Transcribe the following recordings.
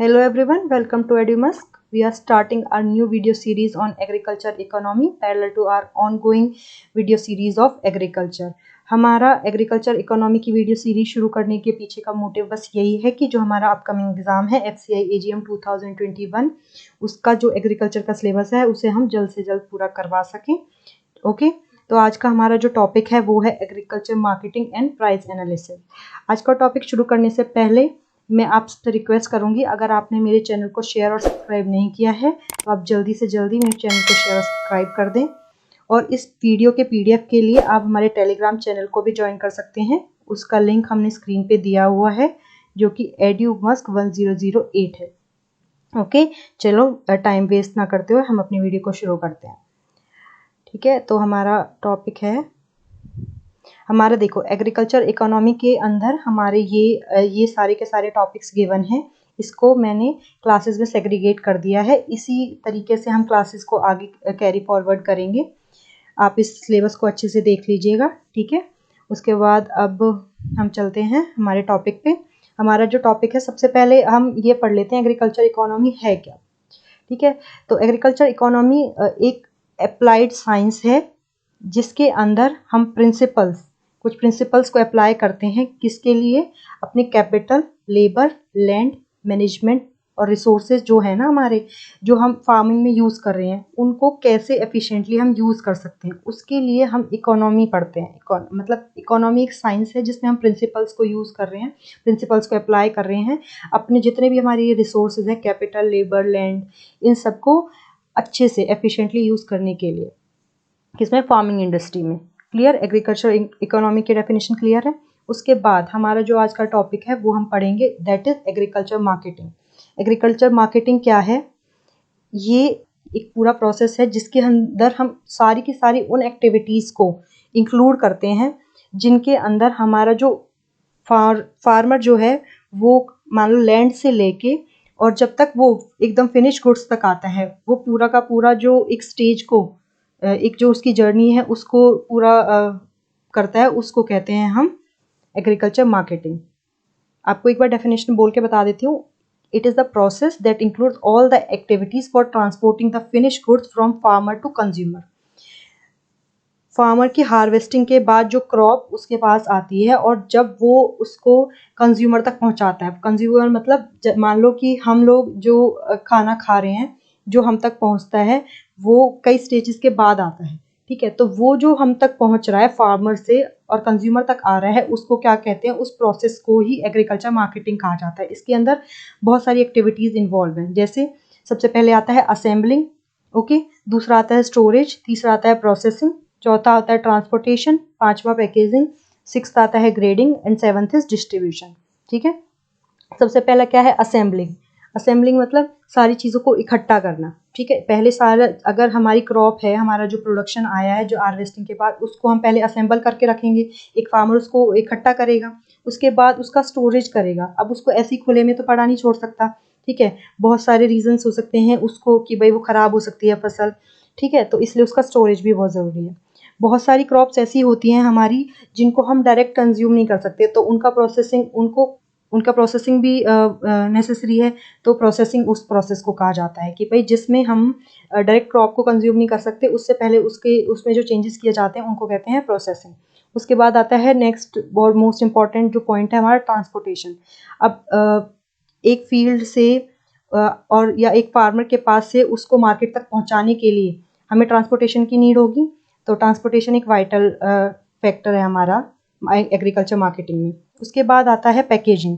Hello everyone, welcome to EduMusk. We are starting our new video series on agriculture economy parallel to our ongoing video series of agriculture. हमारा agriculture economy की video series शुरू करने के पीछे का motive बस यही है कि जो हमारा अपकमिंग एग्जाम है FCI AGM 2021 उसका जो एग्रीकल्चर का सिलेबस है उसे हम जल्द से जल्द पूरा करवा सकें। ओके, तो आज का हमारा जो टॉपिक है वो है agriculture marketing and price analysis. आज का टॉपिक शुरू करने से पहले मैं आपसे रिक्वेस्ट करूंगी, अगर आपने मेरे चैनल को शेयर और सब्सक्राइब नहीं किया है तो आप जल्दी से जल्दी मेरे चैनल को शेयर और सब्सक्राइब कर दें। और इस वीडियो के PDF के लिए आप हमारे टेलीग्राम चैनल को भी ज्वाइन कर सकते हैं। उसका लिंक हमने स्क्रीन पे दिया हुआ है जो कि EduMusk 1008 है। ओके, चलो टाइम वेस्ट ना करते हुए हम अपनी वीडियो को शुरू करते हैं। ठीक है, तो हमारा टॉपिक है हमारा देखो एग्रीकल्चर इकोनॉमी के अंदर हमारे ये सारे के सारे टॉपिक्स गिवन हैं। इसको मैंने क्लासेस में सेग्रीगेट कर दिया है। इसी तरीके से हम क्लासेस को आगे कैरी फॉरवर्ड करेंगे। आप इस सिलेबस को अच्छे से देख लीजिएगा। ठीक है, उसके बाद अब हम चलते हैं हमारे टॉपिक पे। हमारा जो टॉपिक है, सबसे पहले हम ये पढ़ लेते हैं एग्रीकल्चर इकोनॉमी है क्या। ठीक है, तो एग्रीकल्चर इकोनॉमी एक अप्लाइड साइंस है जिसके अंदर हम कुछ प्रिंसिपल्स को अप्लाई करते हैं। किसके लिए? अपने कैपिटल, लेबर, लैंड मैनेजमेंट और रिसोर्सेज जो है ना हमारे, जो हम फार्मिंग में यूज़ कर रहे हैं, उनको कैसे एफिशिएंटली हम यूज़ कर सकते हैं, उसके लिए हम इकोनॉमी पढ़ते हैं। मतलब इकोनॉमी एक साइंस है जिसमें हम प्रिंसिपल्स को यूज़ कर रहे हैं, प्रिंसिपल्स को अप्लाई कर रहे हैं अपने जितने भी हमारे ये रिसोर्सेज हैं, कैपिटल, लेबर, लैंड, इन सबको अच्छे से एफिशिएंटली यूज़ करने के लिए। किसमें? फार्मिंग इंडस्ट्री में। क्लियर? एग्रीकल्चर इकोनॉमी की डेफिनेशन क्लियर है। उसके बाद हमारा जो आज का टॉपिक है वो हम पढ़ेंगे, that is agriculture marketing. Agriculture marketing क्या है? ये एक पूरा प्रोसेस है जिसके अंदर हम सारी की सारी उन एक्टिविटीज़ को इंक्लूड करते हैं जिनके अंदर हमारा जो फार्मर जो है वो मान लो लैंड से लेके और जब तक वो एकदम फिनिश गुड्स तक आता है, वो पूरा का पूरा जो एक स्टेज को एक जो उसकी जर्नी है उसको पूरा करता है, उसको कहते हैं हम एग्रीकल्चर मार्केटिंग। आपको एक बार डेफिनेशन बोल के बता देती हूँ। It is the process that includes all the activities for transporting the finish goods from farmer to consumer. Farmer की हार्वेस्टिंग के बाद जो क्रॉप उसके पास आती है और जब वो उसको कंज्यूमर तक पहुंचाता है। कंज्यूमर मतलब मान लो कि हम लोग जो खाना खा रहे हैं, जो हम तक पहुंचता है वो कई स्टेजेस के बाद आता है। ठीक है, तो वो जो हम तक पहुंच रहा है फार्मर से और कंज्यूमर तक आ रहा है, उसको क्या कहते हैं? उस प्रोसेस को ही एग्रीकल्चर मार्केटिंग कहा जाता है। इसके अंदर बहुत सारी एक्टिविटीज़ इन्वॉल्व हैं। जैसे सबसे पहले आता है असेंबलिंग, ओके, दूसरा आता है स्टोरेज, तीसरा आता है प्रोसेसिंग, चौथा आता है ट्रांसपोर्टेशन, पांचवा पैकेजिंग, सिक्स्थ आता है grading and seventh is distribution. ठीक है, सबसे पहला क्या है? असेंबलिंग। असेंबलिंग मतलब सारी चीज़ों को इकट्ठा करना। ठीक है, पहले सारा अगर हमारी क्रॉप है, हमारा जो प्रोडक्शन आया है जो हार्वेस्टिंग के बाद, उसको हम पहले असेंबल करके रखेंगे। एक फार्मर उसको इकट्ठा करेगा, उसके बाद उसका स्टोरेज करेगा। अब उसको ऐसे ही खुले में तो पड़ा नहीं छोड़ सकता। ठीक है, बहुत सारे रीजंस हो सकते हैं उसको कि भाई वो ख़राब हो सकती है फसल। ठीक है, तो इसलिए उसका स्टोरेज भी बहुत ज़रूरी है। बहुत सारी क्रॉप्स ऐसी होती हैं हमारी जिनको हम डायरेक्ट कंज्यूम नहीं कर सकते, तो उनका प्रोसेसिंग भी नेसेसरी है। तो प्रोसेसिंग उस प्रोसेस को कहा जाता है कि भाई जिसमें हम डायरेक्ट क्रॉप को कंज्यूम नहीं कर सकते, उससे पहले उसमें जो चेंजेस किए जाते हैं उनको कहते हैं प्रोसेसिंग। उसके बाद आता है नेक्स्ट और मोस्ट इम्पॉर्टेंट जो पॉइंट है हमारा, ट्रांसपोर्टेशन। अब एक फील्ड से और या एक फार्मर के पास से उसको मार्केट तक पहुंचाने के लिए हमें ट्रांसपोर्टेशन की नीड होगी। तो ट्रांसपोर्टेशन एक वाइटल फैक्टर है हमारा एग्रीकल्चर मार्केटिंग में। उसके बाद आता है पैकेजिंग।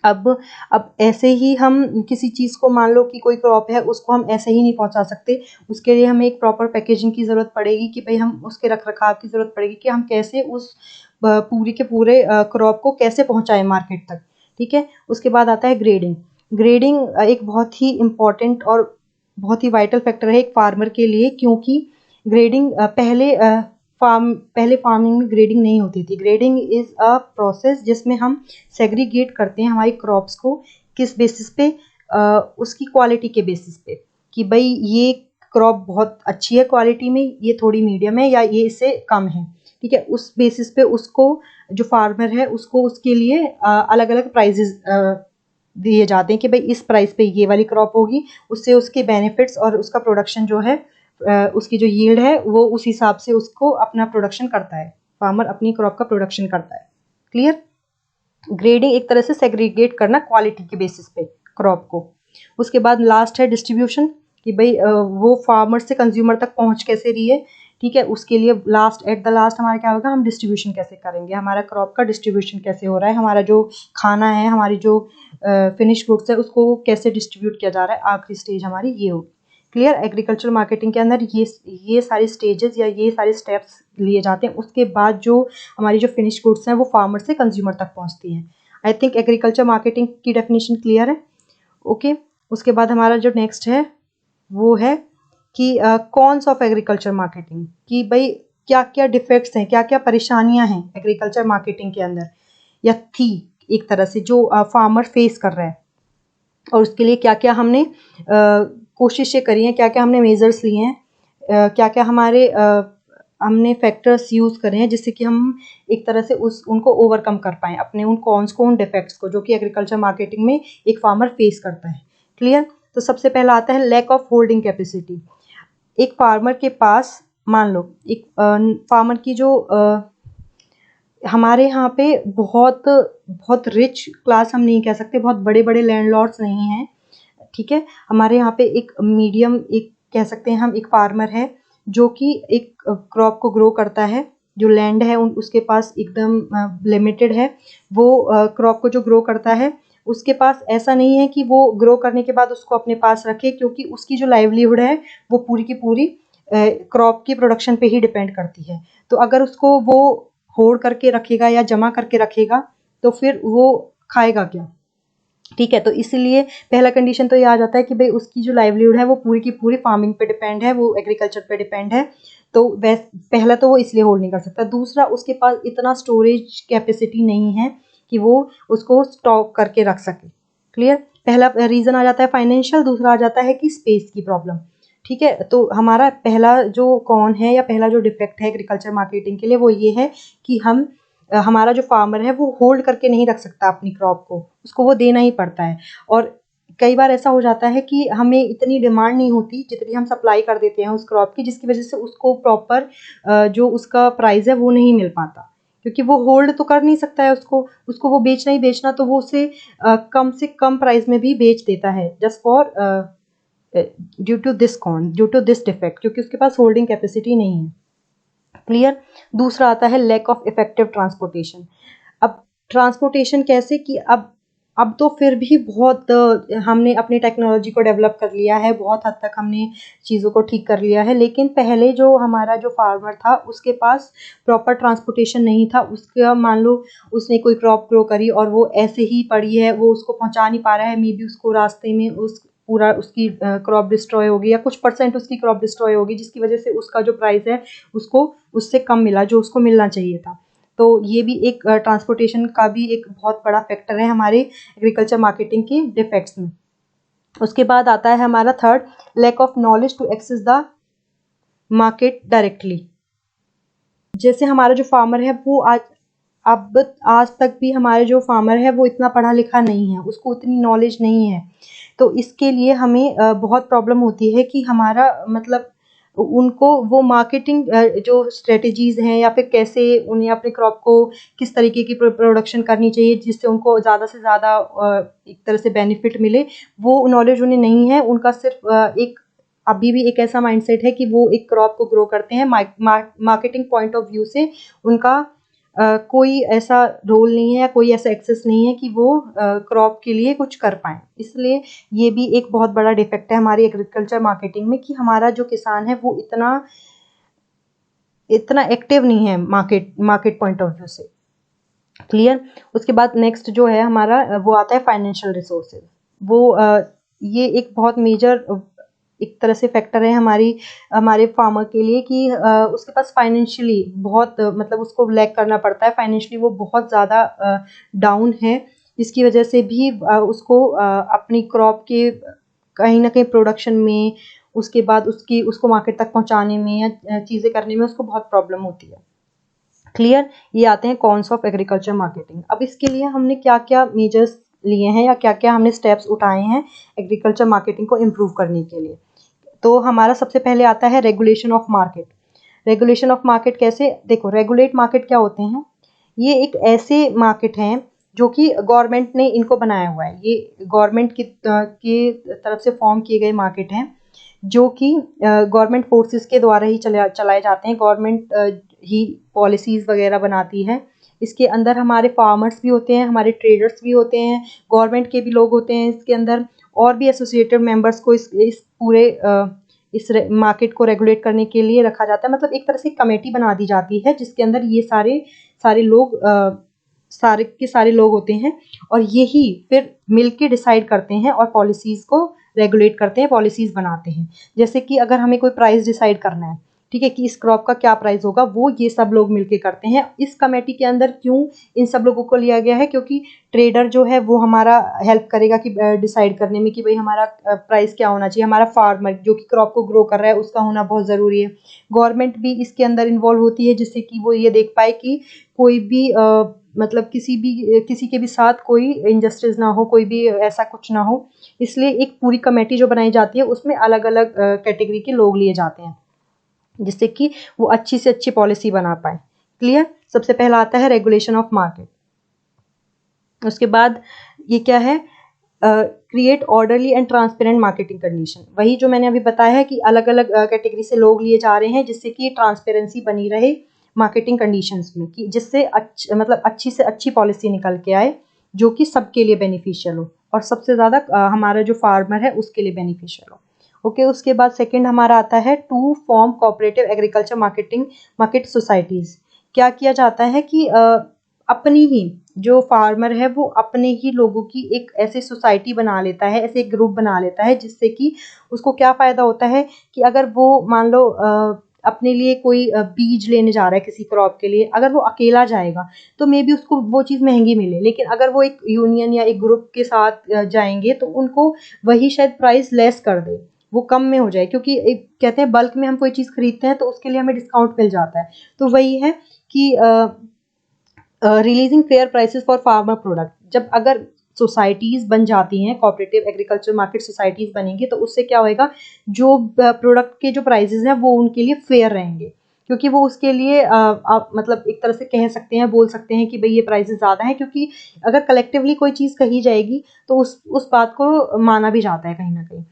अब ऐसे ही हम किसी चीज़ को, मान लो कि कोई क्रॉप है, उसको हम ऐसे ही नहीं पहुंचा सकते। उसके लिए हमें एक प्रॉपर पैकेजिंग की ज़रूरत पड़ेगी कि भाई हम उसके रख रखाव की ज़रूरत पड़ेगी कि हम कैसे उस पूरी के पूरे क्रॉप को कैसे पहुंचाएं मार्केट तक। ठीक है, उसके बाद आता है ग्रेडिंग। ग्रेडिंग एक बहुत ही इम्पॉर्टेंट और बहुत ही वाइटल फैक्टर है एक फार्मर के लिए, क्योंकि ग्रेडिंग पहले फार्मिंग में ग्रेडिंग नहीं होती थी। ग्रेडिंग इज़ अ प्रोसेस जिसमें हम सेग्रीगेट करते हैं हमारी क्रॉप्स को। किस बेसिस पे? उसकी क्वालिटी के बेसिस पे कि भाई ये क्रॉप बहुत अच्छी है क्वालिटी में, ये थोड़ी मीडियम है, या ये इससे कम है। ठीक है, उस बेसिस पे उसको जो फार्मर है उसको उसके लिए अलग अलग प्राइजेज दिए जाते हैं कि भाई इस प्राइस पे ये वाली क्रॉप होगी, उससे उसके बेनिफिट्स और उसका प्रोडक्शन जो है उसकी जो यील्ड है वो उस हिसाब से उसको अपना प्रोडक्शन करता है, फार्मर अपनी क्रॉप का प्रोडक्शन करता है। क्लियर। ग्रेडिंग एक तरह से सेग्रीगेट करना क्वालिटी के बेसिस पे क्रॉप को। उसके बाद लास्ट है डिस्ट्रीब्यूशन, कि भाई वो फार्मर से कंज्यूमर तक पहुंच कैसे रही है, ठीक है। उसके लिए लास्ट एट द लास्ट हमारा क्या होगा, हम डिस्ट्रीब्यूशन कैसे करेंगे, हमारा क्रॉप का डिस्ट्रीब्यूशन कैसे हो रहा है, हमारा जो खाना है, हमारी जो फिनिश गुड्स है उसको कैसे डिस्ट्रीब्यूट किया जा रहा है, आखिरी स्टेज हमारी ये होगी। क्लियर। एग्रीकल्चर मार्केटिंग के अंदर ये सारी स्टेजेस या ये सारे स्टेप्स लिए जाते हैं। उसके बाद जो हमारी जो फिनिश गुड्स हैं वो फार्मर से कंज्यूमर तक पहुंचती हैं। आई थिंक एग्रीकल्चर मार्केटिंग की डेफिनेशन क्लियर है। ओके। उसके बाद हमारा जो नेक्स्ट है वो है कि कॉन्स ऑफ एग्रीकल्चर मार्केटिंग, कि भाई क्या क्या डिफेक्ट्स हैं, क्या क्या परेशानियां हैं एग्रीकल्चर मार्केटिंग के अंदर, या थी एक तरह से जो फार्मर फेस कर रहा है, और उसके लिए क्या क्या हमने कोशिशें करी हैं, क्या क्या हमने मेजर्स लिए हैं, क्या क्या हमारे हमने फैक्टर्स यूज़ करे हैं जिससे कि हम एक तरह से उनको ओवरकम कर पाएँ, अपने उन कॉन्स को, उन डिफेक्ट्स को जो कि एग्रीकल्चर मार्केटिंग में एक फार्मर फेस करता है। क्लियर। तो सबसे पहला आता है लैक ऑफ होल्डिंग कैपेसिटी। एक फार्मर के पास, मान लो एक फार्मर की जो हमारे यहाँ पे बहुत बहुत रिच क्लास हम नहीं कह सकते, बहुत बड़े बड़े लैंडलॉर्ड्स नहीं हैं, ठीक है। हमारे यहाँ पे एक मीडियम, एक कह सकते हैं हम, एक फार्मर है जो कि एक क्रॉप को ग्रो करता है, जो लैंड है उसके पास एकदम लिमिटेड है, वो क्रॉप को जो ग्रो करता है उसके पास ऐसा नहीं है कि वो ग्रो करने के बाद उसको अपने पास रखे, क्योंकि उसकी जो लाइवलीहुड है वो पूरी की पूरी क्रॉप की प्रोडक्शन पे ही डिपेंड करती है। तो अगर उसको वो होल्ड करके रखेगा या जमा करके रखेगा तो फिर वो खाएगा क्या, ठीक है। तो इसलिए पहला कंडीशन तो ये आ जाता है कि भाई उसकी जो लाइवलीहुड है वो पूरी की पूरी फार्मिंग पे डिपेंड है, वो एग्रीकल्चर पे डिपेंड है। तो पहला तो वो इसलिए होल्ड नहीं कर सकता। दूसरा, उसके पास इतना स्टोरेज कैपेसिटी नहीं है कि वो उसको स्टॉक करके रख सके। क्लियर। पहला रीज़न आ जाता है फाइनेंशियल, दूसरा आ जाता है कि स्पेस की प्रॉब्लम, ठीक है। तो हमारा पहला जो कॉन है या पहला जो डिफेक्ट है एग्रीकल्चर मार्केटिंग के लिए वो ये है कि हमारा जो फार्मर है वो होल्ड करके नहीं रख सकता अपनी क्रॉप को, उसको वो देना ही पड़ता है। और कई बार ऐसा हो जाता है कि हमें इतनी डिमांड नहीं होती जितनी हम सप्लाई कर देते हैं उस क्रॉप की, जिसकी वजह से उसको प्रॉपर जो उसका प्राइस है वो नहीं मिल पाता, क्योंकि वो होल्ड तो कर नहीं सकता है उसको उसको वो बेचना ही बेचना, तो वो उसे कम से कम प्राइस में भी बेच देता है, just for due to this defect, क्योंकि उसके पास होल्डिंग कैपेसिटी नहीं है। क्लियर। दूसरा आता है लैक ऑफ इफेक्टिव ट्रांसपोर्टेशन। अब ट्रांसपोर्टेशन कैसे, कि अब तो फिर भी बहुत हमने अपनी टेक्नोलॉजी को डेवलप कर लिया है, बहुत हद तक हमने चीज़ों को ठीक कर लिया है, लेकिन पहले जो हमारा जो फार्मर था उसके पास प्रॉपर ट्रांसपोर्टेशन नहीं था। उसका मान लो उसने कोई क्रॉप ग्रो करी और वो ऐसे ही पड़ी है, वो उसको पहुंचा नहीं पा रहा है, मे बी उसको रास्ते में पूरा उसकी क्रॉप डिस्ट्रॉय होगी या कुछ परसेंट उसकी क्रॉप डिस्ट्रॉय होगी, जिसकी वजह से उसका जो प्राइस है उसको उससे कम मिला जो उसको मिलना चाहिए था। तो ये भी एक ट्रांसपोर्टेशन का भी एक बहुत बड़ा फैक्टर है हमारे एग्रीकल्चर मार्केटिंग के डिफेक्ट्स में। उसके बाद आता है हमारा third, lack of knowledge to access the market directly. जैसे हमारा जो फार्मर है वो आज तक भी हमारे जो फार्मर है वो इतना पढ़ा लिखा नहीं है, उसको उतनी नॉलेज नहीं है। तो इसके लिए हमें बहुत प्रॉब्लम होती है कि हमारा मतलब उनको वो मार्केटिंग जो स्ट्रेटजीज हैं या फिर कैसे उन्हें अपने क्रॉप को किस तरीके की प्रोडक्शन करनी चाहिए जिससे उनको ज़्यादा से ज़्यादा एक तरह से बेनिफिट मिले, वो नॉलेज उन्हें नहीं है। उनका सिर्फ एक अभी भी एक ऐसा माइंडसेट है कि वो एक क्रॉप को ग्रो करते हैं मार्केटिंग पॉइंट ऑफ व्यू से, उनका कोई ऐसा रोल नहीं है या कोई ऐसा एक्सेस नहीं है कि वो क्रॉप के लिए कुछ कर पाएँ। इसलिए ये भी एक बहुत बड़ा डिफेक्ट है हमारी एग्रीकल्चर मार्केटिंग में कि हमारा जो किसान है वो इतना एक्टिव नहीं है मार्केट पॉइंट ऑफ व्यू से। क्लियर। उसके बाद नेक्स्ट जो है हमारा वो आता है फाइनेंशियल रिसोर्सेज। वो ये एक बहुत मेजर एक तरह से फैक्टर है हमारे फार्मर के लिए कि उसके पास फाइनेंशियली बहुत मतलब उसको लैग करना पड़ता है, फाइनेंशियली वो बहुत ज़्यादा डाउन है, जिसकी वजह से भी उसको अपनी क्रॉप के कहीं ना कहीं प्रोडक्शन में, उसके बाद उसको मार्केट तक पहुंचाने में या चीज़ें करने में उसको बहुत प्रॉब्लम होती है। क्लियर। ये आते हैं कॉन्स ऑफ एग्रीकल्चर मार्केटिंग। अब इसके लिए हमने क्या क्या मेजर्स लिए हैं या क्या क्या हमने स्टेप्स उठाए हैं एग्रीकल्चर मार्केटिंग को इम्प्रूव करने के लिए। तो हमारा सबसे पहले आता है regulation of market. Regulation of market कैसे, देखो रेगुलेट मार्केट क्या होते हैं, ये एक ऐसे मार्केट हैं जो कि गवर्नमेंट ने इनको बनाया हुआ है। ये गवर्नमेंट की तरफ से फॉर्म किए गए मार्केट हैं जो कि गवर्नमेंट फोर्सेस के द्वारा ही चलाए जाते हैं। गवर्नमेंट ही पॉलिसीज़ वगैरह बनाती है। इसके अंदर हमारे फार्मर्स भी होते हैं, हमारे ट्रेडर्स भी होते हैं, गवर्नमेंट के भी लोग होते हैं इसके अंदर, और भी एसोसिएटेड मेंबर्स को इस पूरे इस मार्केट को रेगुलेट करने के लिए रखा जाता है। मतलब एक तरह से कमेटी बना दी जाती है जिसके अंदर ये सारे लोग सारे के सारे लोग होते हैं और यही फिर मिलके डिसाइड करते हैं और पॉलिसीज़ को रेगुलेट करते हैं, पॉलिसीज़ बनाते हैं। जैसे कि अगर हमें कोई प्राइस डिसाइड करना है, ठीक है, कि इस क्रॉप का क्या प्राइस होगा, वो ये सब लोग मिलके करते हैं। इस कमेटी के अंदर क्यों इन सब लोगों को लिया गया है, क्योंकि ट्रेडर जो है वो हमारा हेल्प करेगा कि डिसाइड करने में कि भाई हमारा प्राइस क्या होना चाहिए। हमारा फार्मर जो कि क्रॉप को ग्रो कर रहा है उसका होना बहुत ज़रूरी है। गवर्नमेंट भी इसके अंदर इन्वॉल्व होती है जिससे कि वो ये देख पाए कि कोई भी मतलब किसी के भी साथ कोई इनजस्टिस ना हो, कोई भी ऐसा कुछ ना हो। इसलिए एक पूरी कमेटी जो बनाई जाती है उसमें अलग अलग कैटेगरी के लोग लिए जाते हैं जिससे कि वो अच्छी से अच्छी पॉलिसी बना पाए। क्लियर। सबसे पहला आता है रेगुलेशन ऑफ मार्केट। उसके बाद ये क्या है, create orderly and transparent marketing condition. वही जो मैंने अभी बताया है कि अलग अलग कैटेगरी से लोग लिए जा रहे हैं जिससे कि ट्रांसपेरेंसी बनी रहे मार्केटिंग कंडीशंस में, कि जिससे मतलब अच्छी से अच्छी पॉलिसी निकल के आए जो कि सबके लिए बेनिफिशियल हो और सबसे ज़्यादा हमारा जो फार्मर है उसके लिए बेनिफिशियल हो। ओके। उसके बाद सेकंड हमारा आता है to form cooperative agriculture market societies. क्या किया जाता है कि अपनी ही जो फार्मर है वो अपने ही लोगों की एक ऐसी सोसाइटी बना लेता है, ऐसे एक ग्रुप बना लेता है जिससे कि उसको क्या फ़ायदा होता है कि अगर वो मान लो अपने लिए कोई बीज लेने जा रहा है किसी क्रॉप के लिए, अगर वो अकेला जाएगा तो मे बी उसको वो चीज़ महंगी मिले, लेकिन अगर वो एक यूनियन या एक ग्रुप के साथ जाएंगे तो उनको वही शायद प्राइस लेस कर दे, वो कम में हो जाए, क्योंकि एक कहते हैं बल्क में हम कोई चीज़ खरीदते हैं तो उसके लिए हमें डिस्काउंट मिल जाता है। तो वही है कि releasing fair prices for farmer product. जब अगर सोसाइटीज़ बन जाती हैं, कोऑपरेटिव एग्रीकल्चर मार्केट सोसाइटीज़ बनेंगी तो उससे क्या होएगा, जो प्रोडक्ट के जो प्राइसेस हैं वो उनके लिए फेयर रहेंगे, क्योंकि वो उसके लिए आप मतलब एक तरह से कह सकते हैं, बोल सकते हैं कि भाई ये प्राइसेस ज़्यादा हैं, क्योंकि अगर कलेक्टिवली कोई चीज़ कही जाएगी तो उस बात को माना भी जाता है कहीं ना कहीं।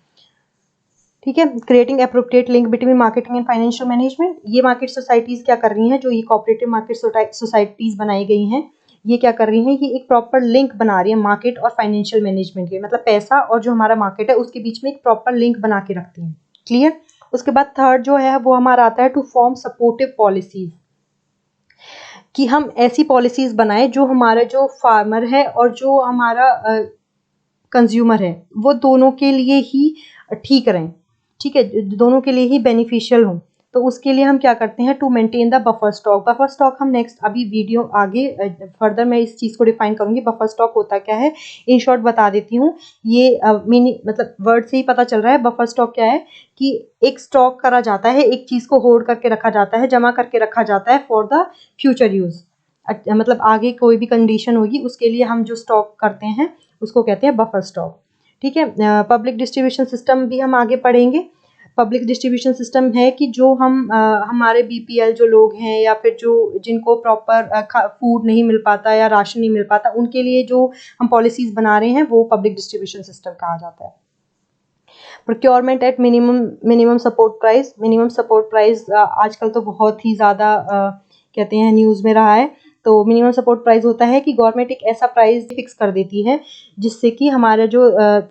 ठीक है। Creating appropriate link between marketing and financial management. ये मार्केट सोसाइटीज़ क्या कर रही हैं, जो ये कोऑपरेटिव मार्केट सोसाइटीज़ बनाई गई हैं, ये क्या कर रही हैं, ये एक प्रॉपर लिंक बना रही है मार्केट और फाइनेंशियल मैनेजमेंट के, मतलब पैसा और जो हमारा मार्केट है उसके बीच में एक प्रॉपर लिंक बना के रखती हैं। क्लियर। उसके बाद थर्ड जो है वो हमारा आता है टू फॉर्म सपोर्टिव पॉलिसीज, कि हम ऐसी पॉलिसीज बनाएं जो हमारा जो फार्मर है और जो हमारा कंज्यूमर है वो दोनों के लिए ही ठीक रहें, ठीक है, दोनों के लिए ही बेनिफिशियल हो। तो उसके लिए हम क्या करते हैं, to maintain the buffer stock. Buffer stock हम नेक्स्ट अभी वीडियो आगे फर्दर मैं इस चीज़ को डिफाइन करूंगी, बफर स्टॉक होता क्या है, इन शॉर्ट बता देती हूँ। ये मतलब वर्ड से ही पता चल रहा है बफर स्टॉक क्या है, कि एक स्टॉक करा जाता है, एक चीज़ को होल्ड करके रखा जाता है, जमा करके रखा जाता है फॉर द फ्यूचर यूज़। मतलब आगे कोई भी कंडीशन होगी उसके लिए हम जो स्टॉक करते हैं उसको कहते हैं बफर स्टॉक। ठीक है। पब्लिक डिस्ट्रीब्यूशन सिस्टम भी हम आगे पढ़ेंगे। पब्लिक डिस्ट्रीब्यूशन सिस्टम है कि जो हम हमारे बीपीएल जो लोग हैं या फिर जो जिनको प्रॉपर फूड नहीं मिल पाता या राशन नहीं मिल पाता, उनके लिए जो हम पॉलिसीज बना रहे हैं वो पब्लिक डिस्ट्रीब्यूशन सिस्टम कहा जाता है। Procurement at minimum support price. Minimum support price आजकल तो बहुत ही ज़्यादा कहते हैं न्यूज़ में रहा है। तो मिनिमम सपोर्ट प्राइस होता है कि गवर्नमेंट एक ऐसा प्राइस फिक्स कर देती है जिससे कि हमारा जो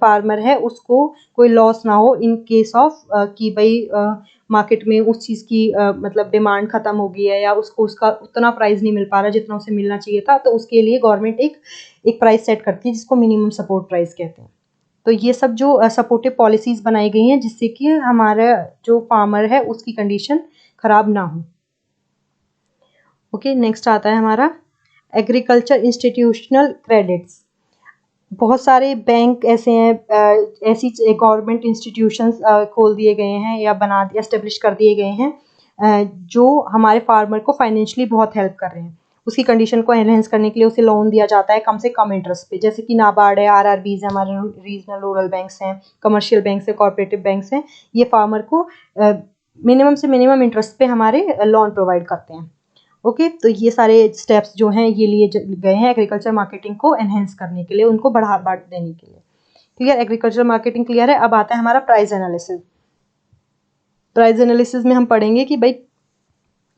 फार्मर है उसको कोई लॉस ना हो इन केस ऑफ कि भाई मार्केट में उस चीज़ की मतलब डिमांड ख़त्म हो गई है या उसको उसका उतना प्राइस नहीं मिल पा रहा जितना उसे मिलना चाहिए था, तो उसके लिए गवर्नमेंट एक प्राइस सेट करती है जिसको मिनिमम सपोर्ट प्राइस कहते हैं। तो ये सब जो सपोर्टिव पॉलिसीज़ बनाई गई हैं जिससे कि हमारा जो फार्मर है उसकी कंडीशन ख़राब ना हो। ओके। नेक्स्ट आता है हमारा एग्रीकल्चर इंस्टीट्यूशनल क्रेडिट्स। बहुत सारे बैंक ऐसे हैं, ऐसी गवर्नमेंट इंस्टीट्यूशंस खोल दिए गए हैं या एस्टेब्लिश कर दिए गए हैं जो हमारे फार्मर को फाइनेंशियली बहुत हेल्प कर रहे हैं। उसकी कंडीशन को एनहेंस करने के लिए उसे लोन दिया जाता है कम से कम इंटरेस्ट पे, जैसे कि नाबार्ड है, आरआरबीज है, हमारे रीजनल रूरल बैंक्स हैं, कमर्शियल बैंक्स है, कोऑपरेटिव बैंक्स हैं। ये फार्मर को मिनिमम से मिनिमम इंटरेस्ट पे हमारे लोन प्रोवाइड करते हैं। ओके, तो ये सारे स्टेप्स जो हैं ये लिए गए हैं एग्रीकल्चर मार्केटिंग को एनहेंस करने के लिए, उनको बढ़ावा देने के लिए। क्लियर, एग्रीकल्चर मार्केटिंग क्लियर है। अब आता है हमारा प्राइस एनालिसिस। प्राइस एनालिसिस में हम पढ़ेंगे कि भाई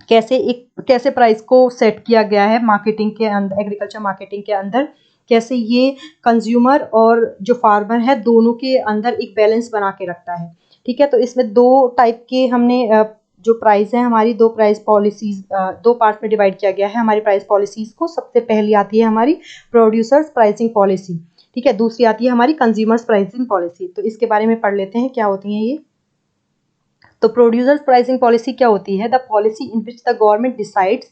कैसे प्राइस को सेट किया गया है मार्केटिंग के अंदर, एग्रीकल्चर मार्केटिंग के अंदर, कैसे ये कंज्यूमर और जो फार्मर है दोनों के अंदर एक बैलेंस बना के रखता है। ठीक है, तो इसमें दो टाइप के हमने जो प्राइस है हमारी, दो प्राइस पॉलिसीज, दो पार्ट में डिवाइड किया गया है हमारी प्राइस पॉलिसीज को। सबसे पहली आती है हमारी प्रोड्यूसर्स प्राइसिंग पॉलिसी, ठीक है, दूसरी आती है हमारी कंज्यूमर्स प्राइसिंग पॉलिसी। तो इसके बारे में पढ़ लेते हैं क्या होती है ये। तो प्रोड्यूसर्स प्राइसिंग पॉलिसी क्या होती है? The policy in which the government decides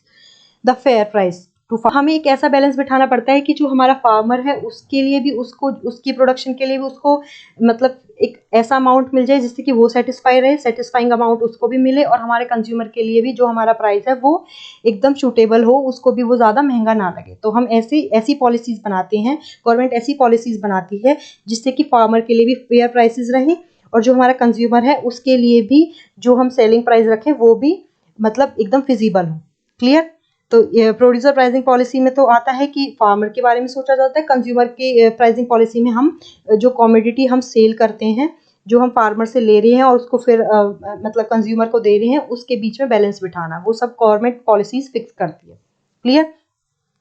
the fair price to. हमें एक ऐसा बैलेंस बिठाना पड़ता है कि जो हमारा फार्मर है उसके लिए भी, उसको उसकी प्रोडक्शन के लिए भी उसको मतलब एक ऐसा अमाउंट मिल जाए जिससे कि वो सेटिस्फाई रहे, सेटिस्फाइंग अमाउंट उसको भी मिले, और हमारे कंज्यूमर के लिए भी जो हमारा प्राइस है वो एकदम सूटेबल हो, उसको भी वो ज़्यादा महंगा ना लगे। तो हम ऐसी पॉलिसीज़ बनाते हैं, गवर्नमेंट ऐसी पॉलिसीज़ बनाती है जिससे कि फार्मर के लिए भी फेयर प्राइसेस रहे, और जो हमारा कंज्यूमर है उसके लिए भी जो हम सेलिंग प्राइस रखें वो भी मतलब एकदम फिजिबल हो। क्लियर, तो प्रोड्यूसर प्राइसिंग पॉलिसी में तो आता है कि फार्मर के बारे में सोचा जाता है, कंज्यूमर के प्राइसिंग पॉलिसी में हम जो कमोडिटी हम सेल करते हैं, जो हम फार्मर से ले रहे हैं और उसको फिर मतलब कंज्यूमर को दे रहे हैं, उसके बीच में बैलेंस बिठाना, वो सब गवर्नमेंट पॉलिसीज फिक्स करती है। क्लियर,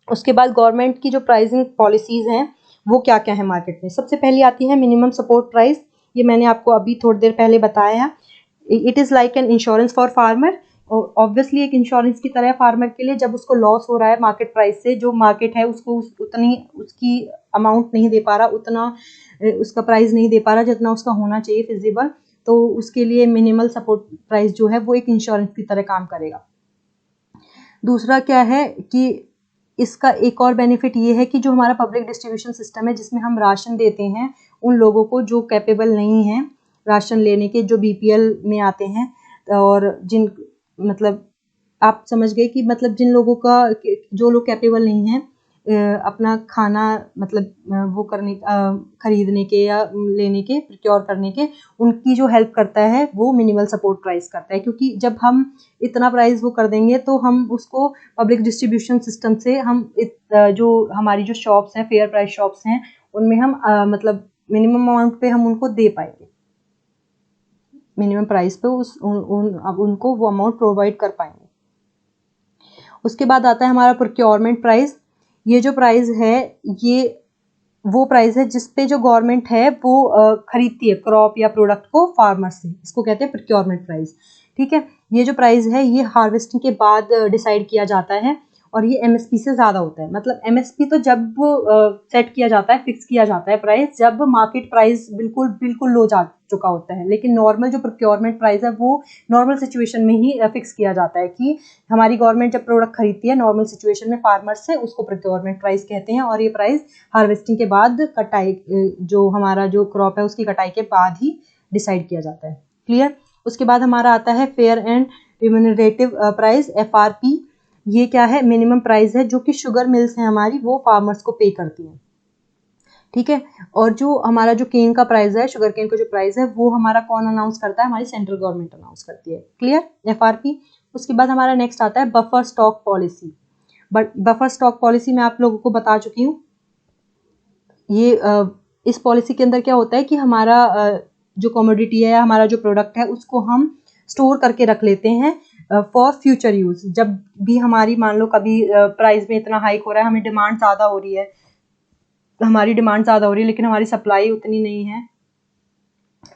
उसके बाद गवर्नमेंट की जो प्राइसिंग पॉलिसीज हैं वो क्या क्या है मार्केट में। सबसे पहली आती है मिनिमम सपोर्ट प्राइस। ये मैंने आपको अभी थोड़ी देर पहले बताया। It is like an insurance for farmer. Obviously एक इंश्योरेंस की तरह फार्मर के लिए, जब उसको लॉस हो रहा है मार्केट प्राइस से, जो मार्केट है उसको उतनी उसकी अमाउंट नहीं दे पा रहा, उतना उसका प्राइस नहीं दे पा रहा जितना उसका होना चाहिए फिजिबल, तो उसके लिए मिनिमल सपोर्ट प्राइस जो है वो एक इंश्योरेंस की तरह काम करेगा। दूसरा क्या है कि इसका एक और बेनिफिट ये है कि जो हमारा पब्लिक डिस्ट्रीब्यूशन सिस्टम है जिसमें हम राशन देते हैं उन लोगों को जो कैपेबल नहीं हैं राशन लेने के, जो बीपीएल में आते हैं, और जिन मतलब आप समझ गए कि मतलब जिन लोगों का, जो लोग कैपेबल नहीं हैं अपना खाना मतलब वो करने खरीदने के या लेने के, प्रोक्योर करने के, उनकी जो हेल्प करता है वो मिनिमल सपोर्ट प्राइस करता है। क्योंकि जब हम इतना प्राइस वो कर देंगे तो हम उसको पब्लिक डिस्ट्रीब्यूशन सिस्टम से हम जो हमारी जो शॉप्स हैं, फेयर प्राइस शॉप्स हैं, उनमें हम मतलब मिनिमम अमाउंट पे हम उनको दे पाएंगे, मिनिमम प्राइस पे उनको वो अमाउंट प्रोवाइड कर पाएंगे। उसके बाद आता है हमारा प्रोक्योरमेंट प्राइस। ये जो प्राइस है ये वो प्राइस है जिस पे जो गवर्नमेंट है वो खरीदती है क्रॉप या प्रोडक्ट को फार्मर से, इसको कहते हैं प्रोक्योरमेंट प्राइस। ठीक है, ये जो प्राइस है ये हार्वेस्टिंग के बाद डिसाइड किया जाता है, और ये एमएसपी से ज़्यादा होता है। मतलब एमएसपी तो जब सेट किया जाता है, फिक्स किया जाता है प्राइस, जब मार्केट प्राइस बिल्कुल बिल्कुल लो जा चुका होता है। लेकिन नॉर्मल जो प्रोक्योरमेंट प्राइस है वो नॉर्मल सिचुएशन में ही फिक्स किया जाता है कि हमारी गवर्नमेंट जब प्रोडक्ट खरीदती है नॉर्मल सिचुएशन में फार्मर से, उसको प्रोक्योरमेंट प्राइस कहते हैं। और ये प्राइस हार्वेस्टिंग के बाद, कटाई जो हमारा जो क्रॉप है उसकी कटाई के बाद ही डिसाइड किया जाता है। क्लियर, उसके बाद हमारा आता है fair and remunerative price, FRP. ये क्या है? मिनिमम प्राइस है जो कि शुगर मिल्स हैं हमारी वो फार्मर्स को पे करती हैं। ठीक है, और जो हमारा जो केन का प्राइस है, शुगर केन का जो प्राइस है वो हमारा कौन अनाउंस करता है? हमारी सेंट्रल गवर्नमेंट अनाउंस करती है। Clear, FRP. उसके बाद हमारा नेक्स्ट आता है buffer stock policy. But buffer stock policy मैं आप लोगों को बता चुकी हूँ। ये इस पॉलिसी के अंदर क्या होता है कि हमारा जो कमोडिटी है, हमारा जो प्रोडक्ट है, उसको हम स्टोर करके रख लेते हैं फॉर फ्यूचर यूज। जब भी हमारी मान लो कभी प्राइस में इतना हाइक हो रहा है, हमें डिमांड ज़्यादा हो रही है, हमारी डिमांड ज़्यादा हो रही है लेकिन हमारी सप्लाई उतनी नहीं है,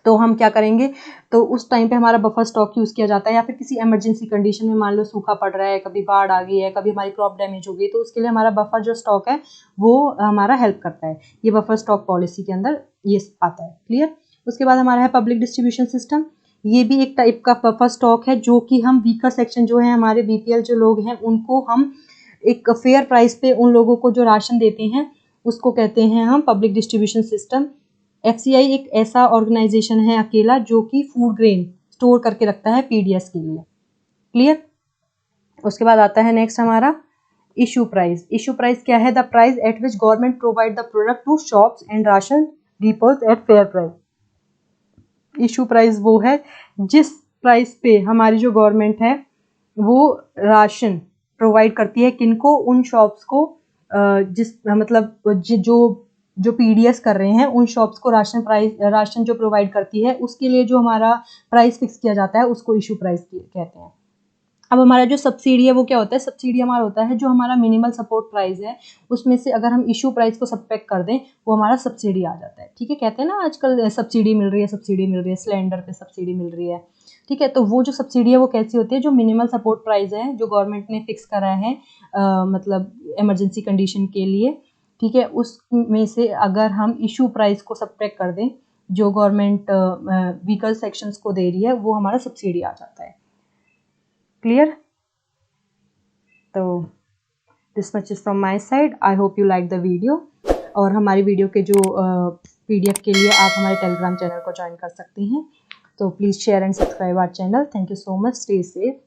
तो हम क्या करेंगे? तो उस टाइम पे हमारा बफर स्टॉक यूज़ किया जाता है। या फिर किसी इमरजेंसी कंडीशन में, मान लो सूखा पड़ रहा है, कभी बाढ़ आ गई है, कभी हमारी क्रॉप डैमेज हो गई, तो उसके लिए हमारा बफर जो स्टॉक है वो हमारा हेल्प करता है। ये बफर स्टॉक पॉलिसी के अंदर ये आता है। क्लियर, उसके बाद हमारा है पब्लिक डिस्ट्रीब्यूशन सिस्टम। ये भी एक टाइप का बफर स्टॉक है जो कि हम वीकर सेक्शन जो है, हमारे बीपीएल जो लोग हैं, उनको हम एक फेयर प्राइस पे उन लोगों को जो राशन देते हैं उसको कहते हैं हम पब्लिक डिस्ट्रीब्यूशन सिस्टम। एफसीआई एक ऐसा ऑर्गेनाइजेशन है अकेला जो कि फूड ग्रेन स्टोर करके रखता है पीडीएस के लिए। क्लियर, उसके बाद आता है नेक्स्ट हमारा इशू प्राइस, इशू प्राइस क्या है? The price at which government provide the product to shops and ration depots at fair price. Issue price वो है जिस प्राइस पे हमारी जो गवर्नमेंट है वो राशन प्रोवाइड करती है, किनको? उन शॉप्स को, जिस मतलब जो जो पीडीएस कर रहे हैं उन शॉप्स को राशन जो प्रोवाइड करती है उसके लिए जो हमारा प्राइस फिक्स किया जाता है उसको इशू प्राइस कहते हैं। अब हमारा जो सब्सिडी है वो क्या होता है? सब्सिडी हमारा होता है जो हमारा मिनिमल सपोर्ट प्राइस है उसमें से अगर हम इशू प्राइस को सब्ट्रैक्ट कर दें वो हमारा सब्सिडी आ जाता है। ठीक है, कहते हैं ना आजकल सब्सिडी मिल रही है, सब्सिडी मिल रही है, सिलेंडर पे सब्सिडी मिल रही है। ठीक है, तो वो जो सब्सिडी है वो कैसी होती है? जो मिनिमल सपोर्ट प्राइस है जो गवर्नमेंट ने फिक्स करा है मतलब इमरजेंसी कंडीशन के लिए। ठीक है, उसमें से अगर हम इशू प्राइस को सब्ट्रैक्ट कर दें जो गवर्नमेंट व्हीकल सेक्शंस को दे रही है वो हमारा सब्सिडी आ जाता है। क्लियर? तो this much is from my side. I hope you like the video. और हमारी वीडियो के जो पीडीएफ के लिए आप हमारे टेलीग्राम चैनल को ज्वाइन कर सकती हैं। तो please share and subscribe our channel. Thank you so much. Stay safe.